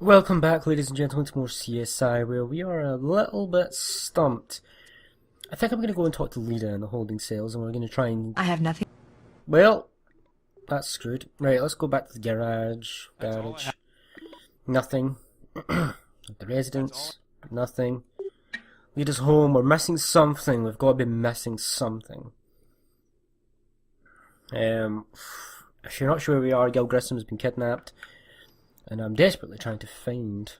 Welcome back, ladies and gentlemen, to more CSI, where we are a little bit stumped. I think I'm going to go and talk to Leda in the holding cells, and we're going to try and... I have nothing. Well, that's screwed. Right, let's go back to the garage. Nothing. The residence. Nothing. Leda's home. We're missing something. We've got to be missing something. If you're not sure where we are, Grissom has been kidnapped. And I'm desperately trying to find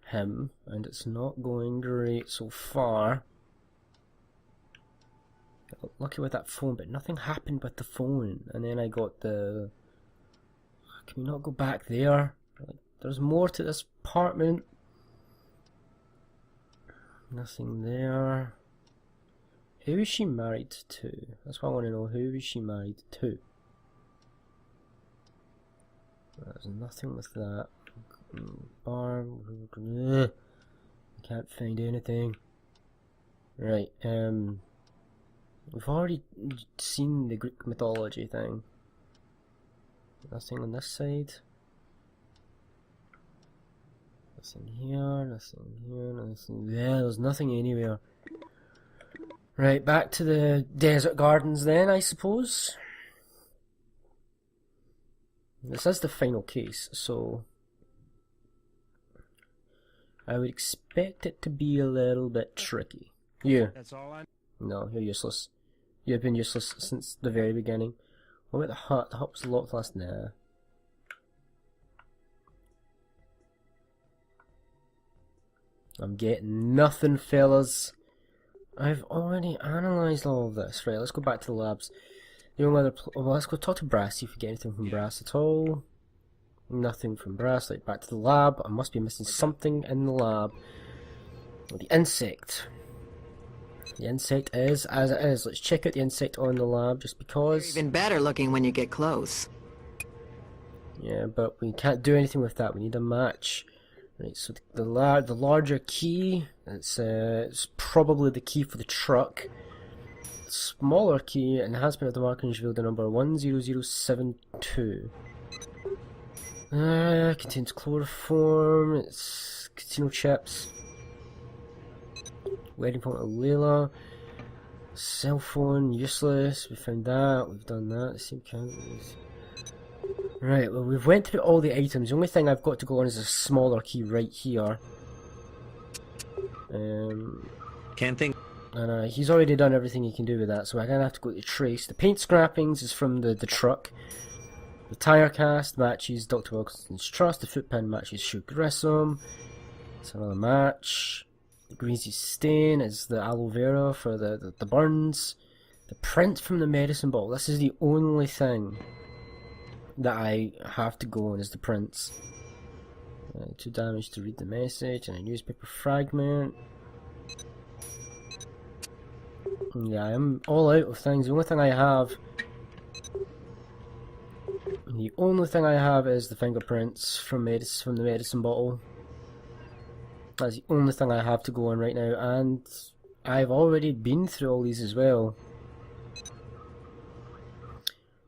him, and it's not going great so far. I got lucky with that phone, but nothing happened with the phone. And then I got the... Can we not go back there? There's more to this apartment. Nothing there. Who is she married to? That's what I want to know. Who is she married to? There's nothing with that. Bar. I can't find anything. Right, we've already seen the Greek mythology thing. Nothing on this side. Nothing here, nothing here, nothing there. There's nothing anywhere. Right, back to the desert gardens then, I suppose. This is the final case, so I would expect it to be a little bit tricky. You. That's all I... No, you're useless. You've been useless since the very beginning. What about the hut? The hut was locked last night. Nah. I'm getting nothing, fellas. I've already analysed all of this. Right, let's go back to the labs. The only other well, let's go talk to Brass, see if we get anything from Brass at all. Nothing from Brass. Right, back to the lab. I must be missing something in the lab. The insect. The insect is as it is. Let's check out the insect on the lab just because. You're even better looking when you get close. Yeah, but we can't do anything with that. We need a match. Right, so the larger key. It's probably the key for the truck. Smaller key, enhancement of the marker revealed the number 10072. Contains chloroform, it's casino chips. Wedding phone of Layla. Cell phone, useless. We found that, we've done that. The same count. Right, well, we've went through all the items. The only thing I've got to go on is a smaller key right here. Can't think. And he's already done everything he can do with that, so I'm going to have to go to trace. The paint scrappings is from the truck. The tire cast matches Dr. Wilkinson's Trust. The foot pen matches Sue Grissom. It's another match. The greasy stain is the aloe vera for the burns. The print from the medicine bottle. This is the only thing that I have to go on is the prints. Too damaged to read the message. And a newspaper fragment. Yeah, I'm all out of things. The only thing I have is the fingerprints from the medicine bottle. That's the only thing I have to go on right now, and I've already been through all these as well.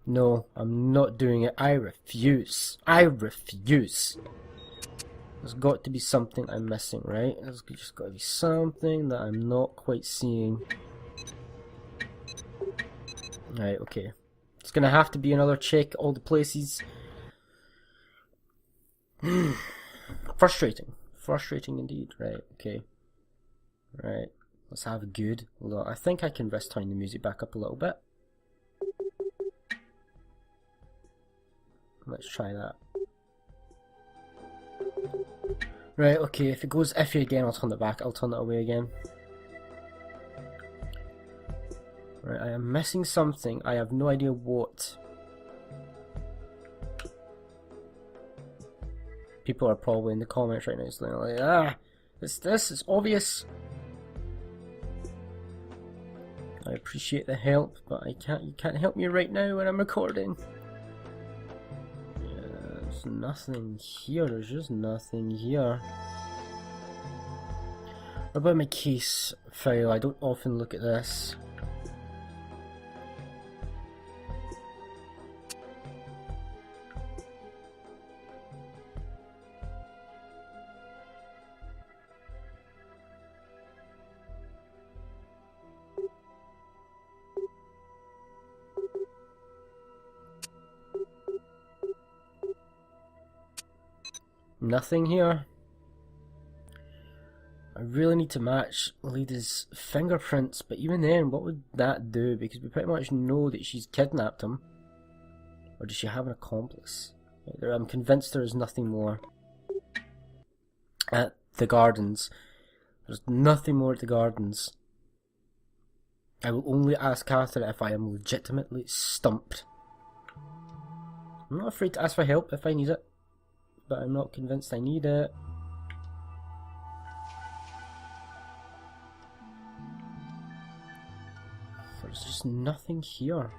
No, I'm not doing it. I refuse. I refuse. There's got to be something I'm missing, right? There's just got to be something that I'm not quite seeing. Right, okay. It's gonna have to be another check all the places. Frustrating. Frustrating indeed. Right, okay. Right. Let's have a good look. I think I can risk turning the music back up a little bit. Let's try that. Right, okay, if it goes iffy again, I'll turn it back. I'll turn it away again. Right, I am missing something. I have no idea what. People are probably in the comments right now saying like, it's obvious. I appreciate the help, but you can't help me right now when I'm recording. Yeah, there's nothing here, there's just nothing here. What about my case file? I don't often look at this. Nothing here. I really need to match Leda's fingerprints, but even then, what would that do? Because we pretty much know that she's kidnapped him. Or does she have an accomplice? I'm convinced there is nothing more at the gardens. There's nothing more at the gardens. I will only ask Catherine if I am legitimately stumped. I'm not afraid to ask for help if I need it, but I'm not convinced I need it. There's just nothing here.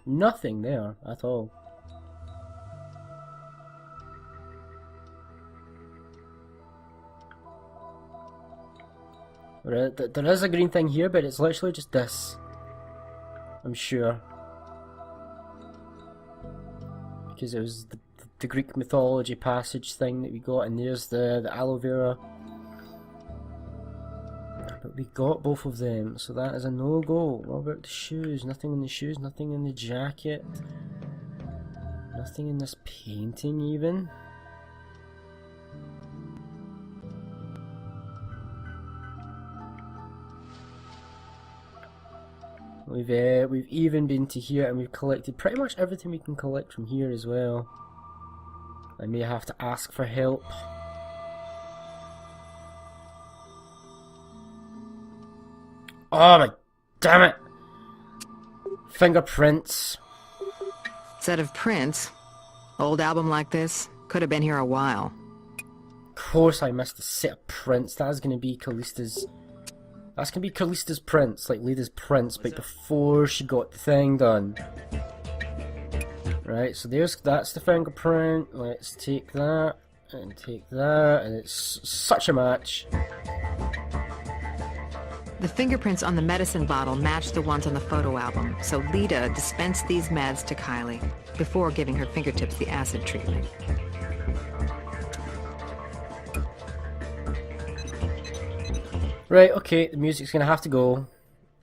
Nothing there at all. There is a green thing here, but it's literally just this. I'm sure. Because it was the Greek mythology passage thing that we got, and there's the aloe vera. But we got both of them, so that is a no-go. What about the shoes? Nothing in the shoes, nothing in the jacket. Nothing in this painting even. We've even been to here and we've collected pretty much everything we can collect from here as well. I may have to ask for help. Oh my damn it! Fingerprints. Set of prints. Old album like this. Could have been here a while. Of course I missed a set of prints. That's gonna be Callista's. That's gonna be Callista's prints, like Leda's prints, but before she got the thing done. Right, so that's the fingerprint. Let's take that and take that, and it's such a match. The fingerprints on the medicine bottle match the ones on the photo album, so Leda dispensed these meds to Kylie before giving her fingertips the acid treatment. Right, okay, the music's gonna have to go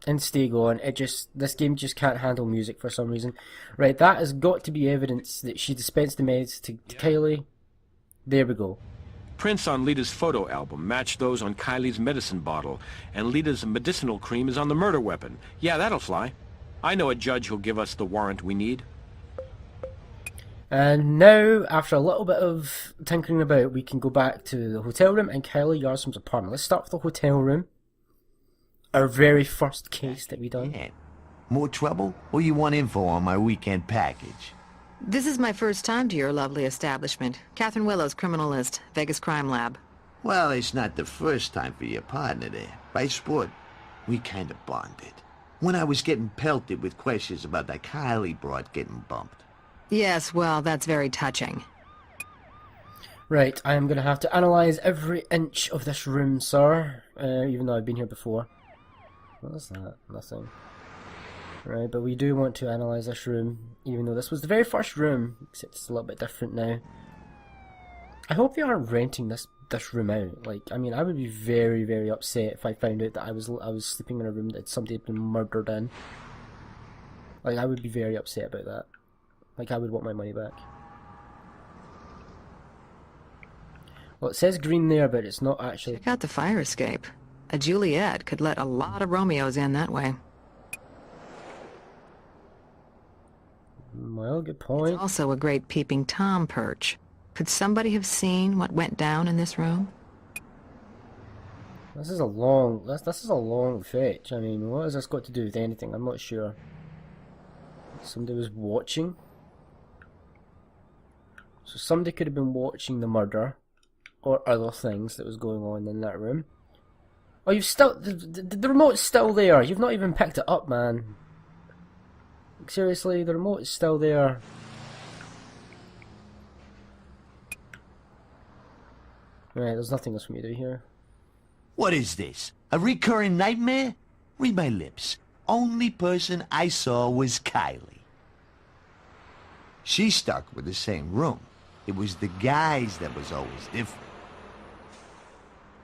and stay going. This game just can't handle music for some reason. Right, that has got to be evidence that she dispensed the meds to Kylie. There we go. Prints on Leda's photo album match those on Kylie's medicine bottle, and Leda's medicinal cream is on the murder weapon. Yeah, that'll fly. I know a judge who'll give us the warrant we need. And now, after a little bit of tinkering about, we can go back to the hotel room and Kylie Yarsom's apartment. Let's start with the hotel room. Our very first case that we done. Yeah. More trouble? Or you want info on my weekend package? This is my first time to your lovely establishment. Catherine Willow's Criminalist, Vegas Crime Lab. Well, it's not the first time for your partner there. By sport, we kind of bonded. When I was getting pelted with questions about that Kylie broad getting bumped. Yes, well, that's very touching. Right, I am going to have to analyse every inch of this room, sir. Even though I've been here before. What is that? Nothing. Right, but we do want to analyse this room, even though this was the very first room, except it's a little bit different now. I hope they aren't renting this room out. Like, I mean, I would be very, very upset if I found out that I was sleeping in a room that somebody had been murdered in. Like, I would be very upset about that. Like, I would want my money back. Well, it says green there, but it's not actually. Check out the fire escape. A Juliet could let a lot of Romeos in that way. Well, good point. It's also a great peeping Tom perch. Could somebody have seen what went down in this room? This is a long fetch. I mean, what has this got to do with anything? I'm not sure. Somebody was watching. So somebody could have been watching the murder or other things that was going on in that room. Oh, you've still... The remote's still there. You've not even picked it up, man. Seriously, the remote is still there. Right, there's nothing else for me to do here. What is this? A recurring nightmare? Read my lips. Only person I saw was Kylie. She stuck with the same room. It was the guys that was always different.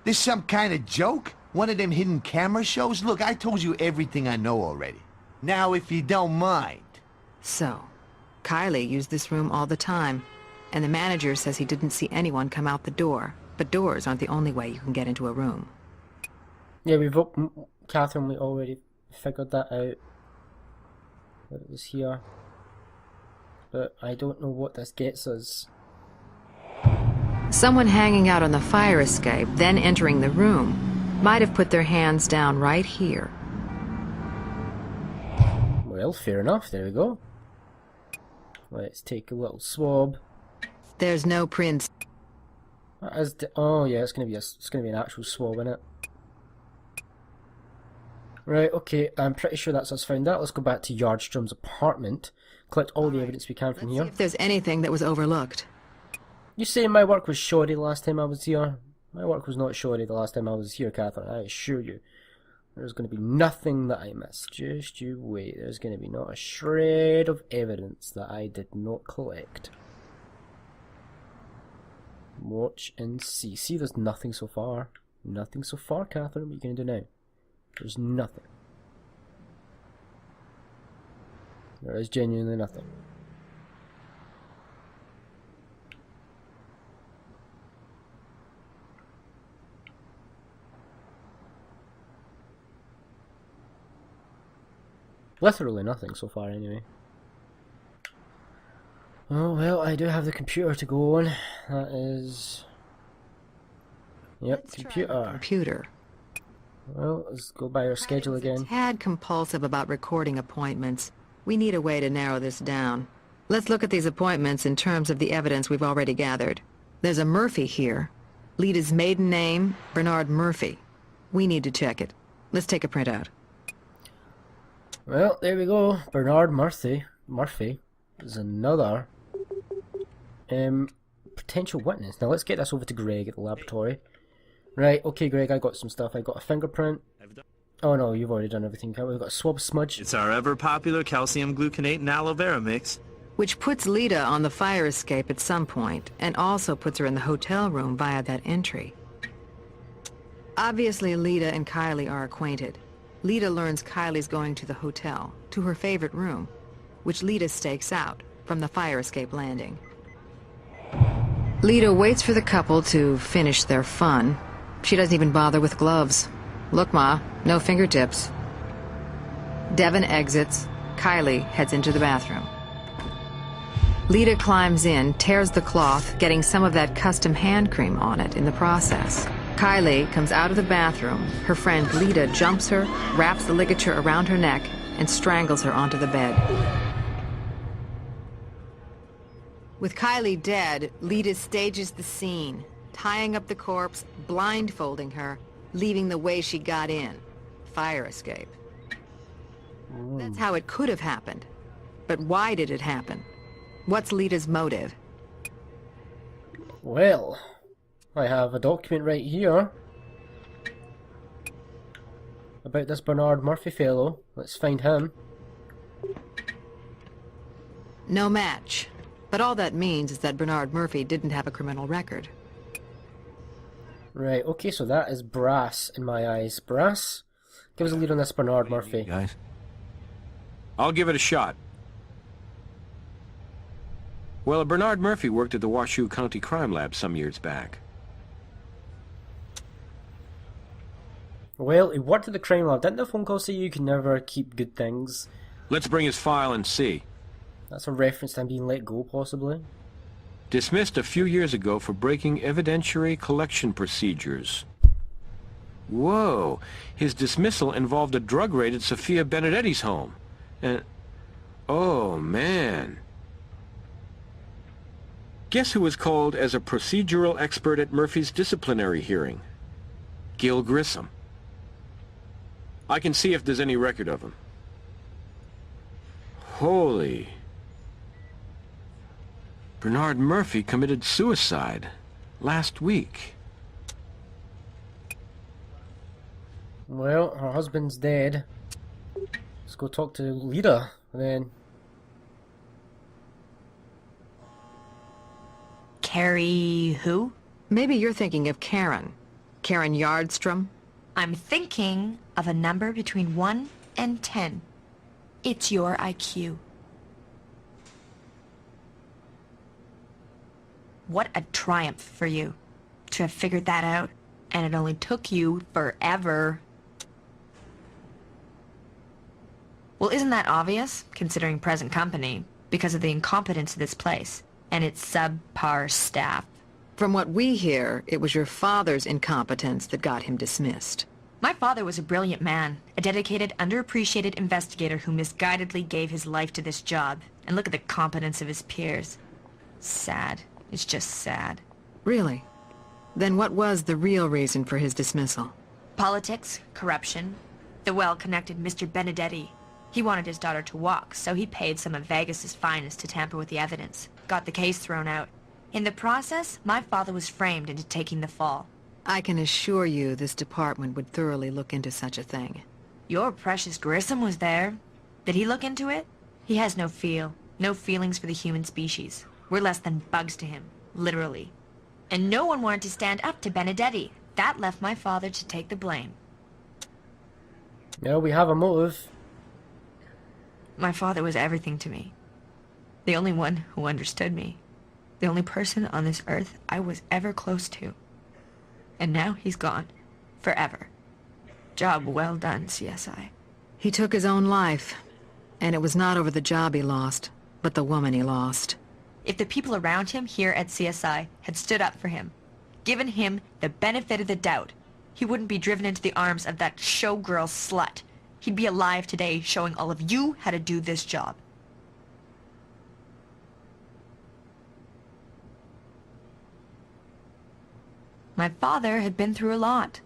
This some kind of joke? One of them hidden camera shows? Look, I told you everything I know already. Now, if you don't mind. So, Kylie used this room all the time. and the manager says he didn't see anyone come out the door. But doors aren't the only way you can get into a room. Yeah, Catherine, we already figured that out. That it was here. But I don't know what this gets us. Someone hanging out on the fire escape, then entering the room, might have put their hands down right here. Well, fair enough. There we go. Let's take a little swab. There's no prints. Oh yeah, it's gonna be an actual swab, isn't it? Right. Okay. I'm pretty sure that's us found that. Let's go back to Yardstrom's apartment. Collect all the evidence we can from Let's here. see if there's anything that was overlooked. You say my work was shoddy last time I was here? My work was not shoddy the last time I was here, Catherine. I assure you. There's going to be nothing that I missed. Just you wait. There's going to be not a shred of evidence that I did not collect. Watch and see. See, there's nothing so far. Nothing so far, Catherine. What are you going to do now? There's nothing. There is genuinely nothing. Literally nothing so far, anyway. Oh, well, I do have the computer to go on. That is... Yep, Let's try the computer. computer. Well, let's go by our schedule again. Tad compulsive about recording appointments. We need a way to narrow this down. Let's look at these appointments in terms of the evidence we've already gathered. There's a Murphy here. Leda's maiden name, Bernard Murphy. We need to check it. Let's take a printout. Well, there we go. Bernard Murphy is another potential witness. Now let's get this over to Greg at the laboratory. Right, okay Greg, I got some stuff. I got a fingerprint. Oh no, you've already done everything. We've got a swab smudge. It's our ever-popular calcium gluconate and aloe vera mix. Which puts Leda on the fire escape at some point, and also puts her in the hotel room via that entry. Obviously, Leda and Kylie are acquainted. Leda learns Kylie's going to the hotel, to her favorite room, which Leda stakes out from the fire escape landing. Leda waits for the couple to finish their fun. She doesn't even bother with gloves. Look, Ma, no fingertips. Devon exits. Kylie heads into the bathroom. Leda climbs in, tears the cloth, getting some of that custom hand cream on it in the process. Kylie comes out of the bathroom. Her friend Leda jumps her, wraps the ligature around her neck, and strangles her onto the bed. With Kylie dead, Leda stages the scene, tying up the corpse, blindfolding her, leaving the way she got in. Fire escape. That's how it could have happened. But why did it happen? What's Leda's motive? Well, I have a document right here about this Bernard Murphy fellow. Let's find him. No match. But all that means is that Bernard Murphy didn't have a criminal record. Right, okay, so that is brass in my eyes. Brass, give us a lead on this Bernard Murphy. Guys, I'll give it a shot. Well, Bernard Murphy worked at the Washoe County Crime Lab some years back. Well, he worked at the crime lab. Didn't the phone call say you can never keep good things? Let's bring his file and see. That's a reference to him being let go, possibly. Dismissed a few years ago for breaking evidentiary collection procedures. Whoa, his dismissal involved a drug raid at Sophia Benedetti's home. And, oh man. Guess who was called as a procedural expert at Murphy's disciplinary hearing? Gil Grissom. I can see if there's any record of him. Holy... Bernard Murphy committed suicide last week. Well, her husband's dead. Let's go talk to Leda, then. Carrie who? Maybe you're thinking of Karen. Karen Yardstrom? I'm thinking of a number between 1 and 10. It's your IQ. What a triumph for you to have figured that out. And it only took you forever. Well, isn't that obvious, considering present company, because of the incompetence of this place and its subpar staff? From what we hear, it was your father's incompetence that got him dismissed. My father was a brilliant man, a dedicated, underappreciated investigator who misguidedly gave his life to this job. And look at the competence of his peers. Sad. It's just sad. Really? Then what was the real reason for his dismissal? Politics, corruption, the well-connected Mr. Benedetti. He wanted his daughter to walk, so he paid some of Vegas's finest to tamper with the evidence. Got the case thrown out. In the process, my father was framed into taking the fall. I can assure you this department would thoroughly look into such a thing. Your precious Grissom was there. Did he look into it? He has no feelings for the human species. We're less than bugs to him, literally. And no one wanted to stand up to Benedetti. That left my father to take the blame. Yeah, we have a motive. My father was everything to me. The only one who understood me. The only person on this earth I was ever close to. And now he's gone. Forever. Job well done, CSI. He took his own life, and it was not over the job he lost, but the woman he lost. If the people around him here at CSI had stood up for him, given him the benefit of the doubt, he wouldn't be driven into the arms of that showgirl slut. He'd be alive today showing all of you how to do this job. My father had been through a lot,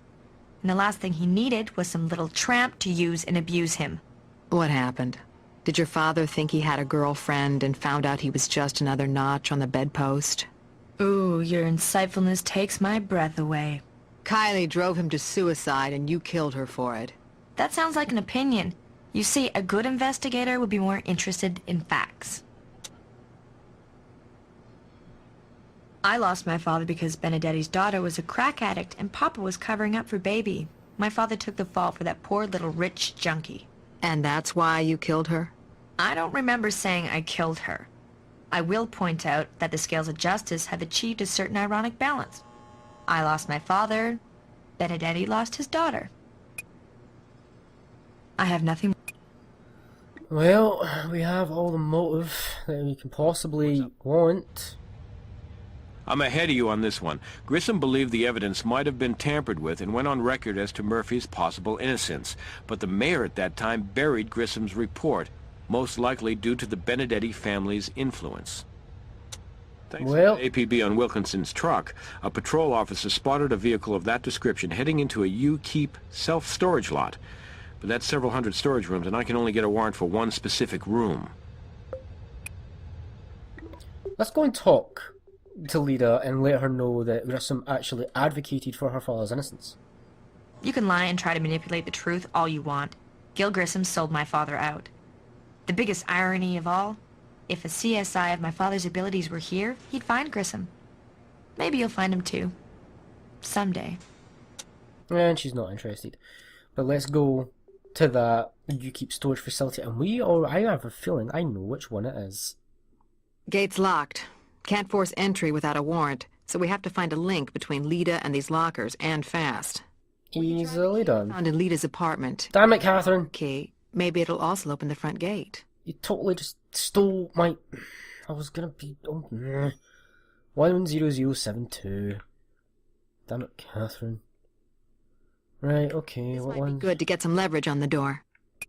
and the last thing he needed was some little tramp to use and abuse him. What happened? Did your father think he had a girlfriend and found out he was just another notch on the bedpost? Ooh, your insightfulness takes my breath away. Kylie drove him to suicide and you killed her for it. That sounds like an opinion. You see, a good investigator would be more interested in facts. I lost my father because Benedetti's daughter was a crack addict and Papa was covering up for baby. My father took the fall for that poor little rich junkie. And that's why you killed her? I don't remember saying I killed her. I will point out that the scales of justice have achieved a certain ironic balance. I lost my father, Benedetti lost his daughter. I have nothing. Well, we have all the motive that we can possibly want. I'm ahead of you on this one. Grissom believed the evidence might have been tampered with and went on record as to Murphy's possible innocence. But the mayor at that time buried Grissom's report, most likely due to the Benedetti family's influence. Thanks to the APB on Wilkinson's truck, a patrol officer spotted a vehicle of that description heading into a U-Keep self-storage lot. But that's several hundred storage rooms, and I can only get a warrant for one specific room. Let's go and talk to Leda and let her know that Grissom actually advocated for her father's innocence. You can lie and try to manipulate the truth all you want. Gil Grissom sold my father out. The biggest irony of all, if a CSI of my father's abilities were here, he'd find Grissom. Maybe you'll find him too. Someday. And she's not interested. But let's go to that U-Keep storage facility, and I have a feeling I know which one it is. Gate's locked. Can't force entry without a warrant, so we have to find a link between Leda and these lockers, and fast. Easily done. Found in Leda's apartment. Damn it, Catherine! Key. Maybe it'll also open the front gate. You totally just stole my... I was gonna be... 10072. Damn it, Catherine. Right, okay, This what might one? be good to get some leverage on the door.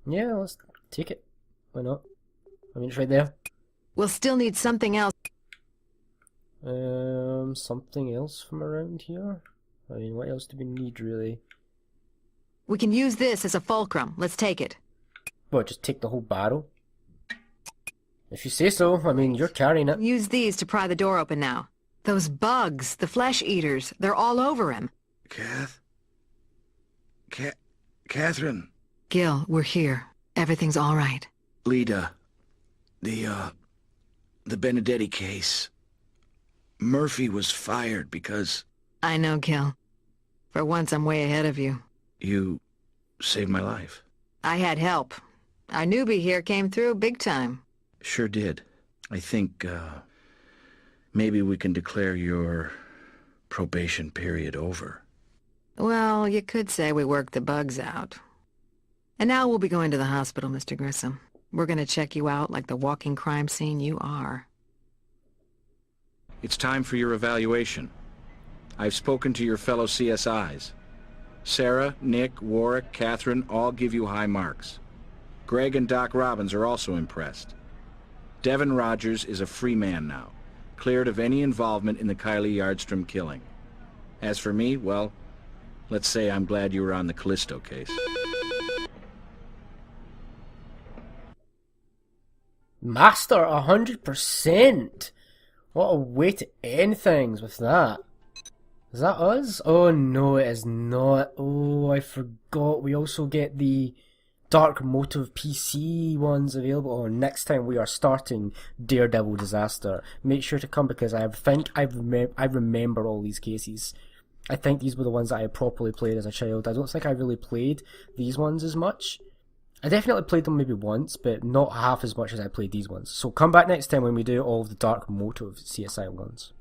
Yeah, let's take it. Why not? I mean, it's right there. We'll still need something else. Something else from around here? I mean, what else do we need, really? We can use this as a fulcrum. Let's take it. What, just take the whole barrel? If you say so. I mean, you're carrying it. Use these to pry the door open now. Those bugs, the flesh eaters, they're all over him. Catherine. Gil, we're here. Everything's all right. Leda. The Benedetti case. Murphy was fired because... I know, Gil. For once, I'm way ahead of you. You saved my life. I had help. Our newbie here came through big time. Sure did. I think, maybe we can declare your probation period over. Well, you could say we worked the bugs out. And now we'll be going to the hospital, Mr. Grissom. We're gonna check you out like the walking crime scene you are. It's time for your evaluation. I've spoken to your fellow CSIs. Sarah, Nick, Warwick, Catherine all give you high marks. Greg and Doc Robbins are also impressed. Devin Rogers is a free man now, cleared of any involvement in the Kylie Yardstrom killing. As for me, well, let's say I'm glad you were on the Callisto case. Master 100%! What a way to end things with that. Is that us? Oh no, it is not. Oh, I forgot. We also get the Dark Motive PC ones available. Oh, next time we are starting Daredevil Disaster. Make sure to come because I remember all these cases. I think these were the ones that I properly played as a child. I don't think I really played these ones as much. I definitely played them maybe once, but not half as much as I played these ones. So come back next time when we do all of the Dark Motive CSI ones.